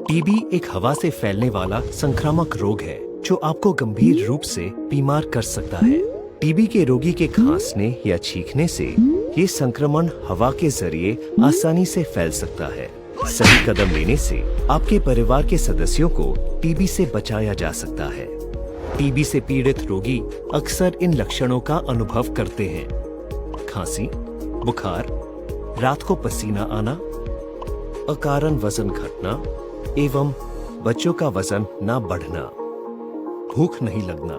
TB एक हवा से फैलने वाला संक्रामक रोग है जो आपको गंभीर रूप से बीमार कर सकता है। टीबी के रोगी के खांसने या छींकने से ये संक्रमण हवा के जरिए आसानी से फैल सकता है। सही कदम लेने से आपके परिवार के सदस्यों को टीबी से बचाया जा सकता है। टीबी से पीड़ित रोगी अक्सर इन लक्षणों का अनुभव करते हैं: खांसी, बुखार, रात को पसीना आना, अकारण वजन घटना एवं बच्चों का वजन न बढ़ना, भूख नहीं लगना।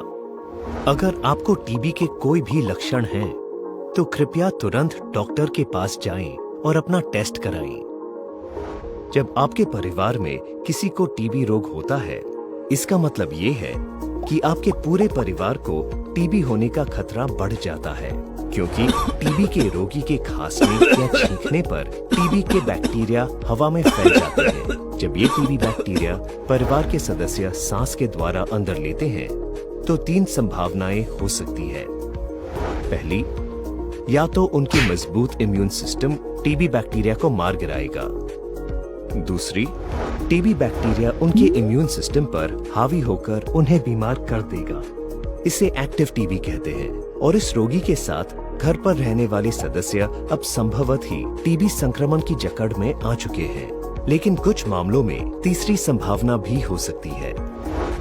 अगर आपको टीबी के कोई भी लक्षण हैं, तो कृपया तुरंत डॉक्टर के पास जाएं और अपना टेस्ट कराएं। जब आपके परिवार में किसी को टीबी रोग होता है, इसका मतलब ये है कि आपके पूरे परिवार को टीबी होने का खतरा बढ़ जाता है, क्योंकि टीबी के रोगी के खांसने या छींकने पर टीबी के बैक्टीरिया हवा में फैल जाते हैं। जब ये टीबी बैक्टीरिया परिवार के सदस्य सांस के द्वारा अंदर लेते हैं, तो 3 संभावनाएं हो सकती है। पहली, या तो उनकी मजबूत इम्यून सिस्टम टीबी बैक्टीरिया को मार गिराएगा। दूसरी, टीबी बैक्टीरिया उनके इम्यून सिस्टम पर हावी होकर उन्हें बीमार कर देगा। इसे एक्टिव टीबी कहते हैं और इस रोगी के साथ घर पर रहने वाले सदस्य अब संभवतः ही टीबी संक्रमण की जकड़ में आ चुके हैं। लेकिन कुछ मामलों में तीसरी संभावना भी हो सकती है।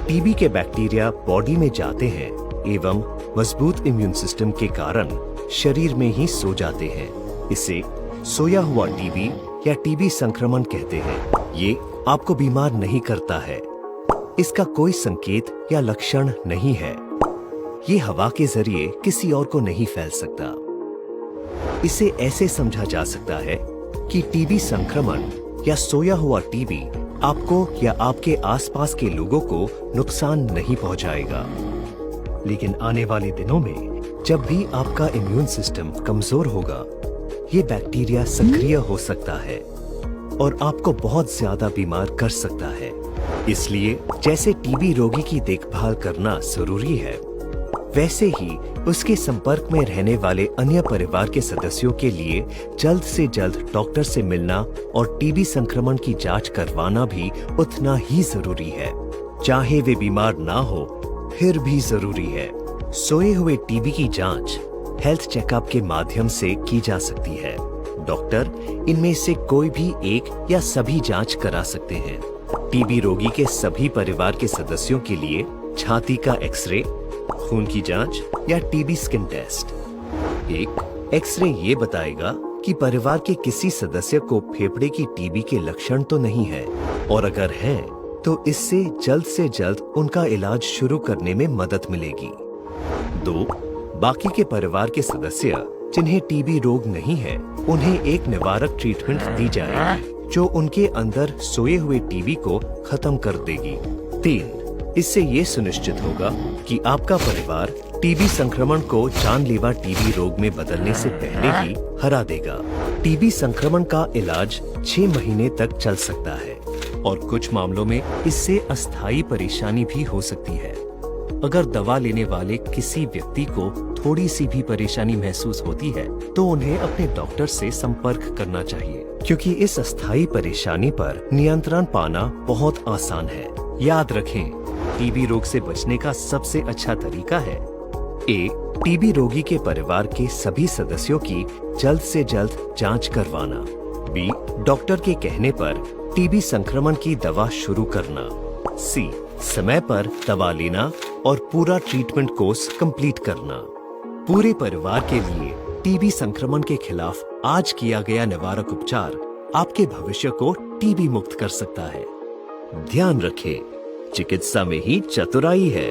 टीबी के बैक्टीरिया बॉडी में जाते हैं एवं मजबूत इम्यून सिस्टम के कारण शरीर में ही सो जाते हैं। इसे सोया हुआ टीबी या टीबी संक्रमण कहते हैं। ये आपको बीमार नहीं करता है। इसका कोई संकेत या लक्षण नहीं है। ये हवा के जरिए किसी और को नहीं फैल सकता। इसे ऐसे समझा जा सकता है कि टीबी संक्रमण या सोया हुआ टीबी आपको या आपके आसपास के लोगों को नुकसान नहीं पहुंचाएगा। लेकिन आने वाले दिनों में जब भी आपका इम्यून सिस्टम कमजोर होगा, ये बैक्टीरिया सक्रिय हो सकता है और आपको बहुत ज्यादा बीमार कर सकता है। इसलिए जैसे टीबी रोगी की देखभाल करना जरूरी है, वैसे ही उसके संपर्क में रहने वाले अन्य परिवार के सदस्यों के लिए जल्द से जल्द डॉक्टर से मिलना और टीबी संक्रमण की जांच करवाना भी उतना ही जरूरी है। चाहे वे बीमार ना हो, फिर भी जरूरी है। सोए हुए टीबी की जांच हेल्थ चेकअप के माध्यम से की जा सकती है। डॉक्टर इनमें से कोई भी एक या सभी जांच करा सकते हैं। टीबी रोगी के सभी परिवार के सदस्यों के लिए छाती का एक्सरे, खून की जांच या टीबी स्किन टेस्ट। एक एक्सरे ये बताएगा कि परिवार के किसी सदस्य को फेफड़े की टीबी के लक्षण तो नहीं है, और अगर है तो इससे जल्द से जल्द उनका इलाज शुरू करने में मदद मिलेगी। 2, बाकी के परिवार के सदस्य जिन्हें टीबी रोग नहीं है, उन्हें एक निवारक ट्रीटमेंट दी जाएगी जो उनके अंदर सोए हुए टीबी को खत्म कर देगी। 3, इससे ये सुनिश्चित होगा कि आपका परिवार टीबी संक्रमण को जानलेवा टीबी रोग में बदलने से पहले ही हरा देगा। टीबी संक्रमण का इलाज 6 महीने तक चल सकता है और कुछ मामलों में इससे अस्थायी परेशानी भी हो सकती है। अगर दवा लेने वाले किसी व्यक्ति को थोड़ी सी भी परेशानी महसूस होती है, तो उन्हें अपने डॉक्टर से संपर्क करना चाहिए, क्योंकि इस अस्थायी परेशानी पर नियंत्रण पाना बहुत आसान है। याद रखें, टीबी रोग से बचने का सबसे अच्छा तरीका है: ए, टीबी रोगी के परिवार के सभी सदस्यों की जल्द से जल्द जांच करवाना। बी, डॉक्टर के कहने पर टीबी संक्रमण की दवा शुरू करना। सी, समय पर दवा लेना और पूरा ट्रीटमेंट कोर्स कंप्लीट करना। पूरे परिवार के लिए टीबी संक्रमण के खिलाफ आज किया गया निवारक उपचार आपके भविष्य को टीबी मुक्त कर सकता है। ध्यान रखें, चिकित्सा में ही चतुराई है।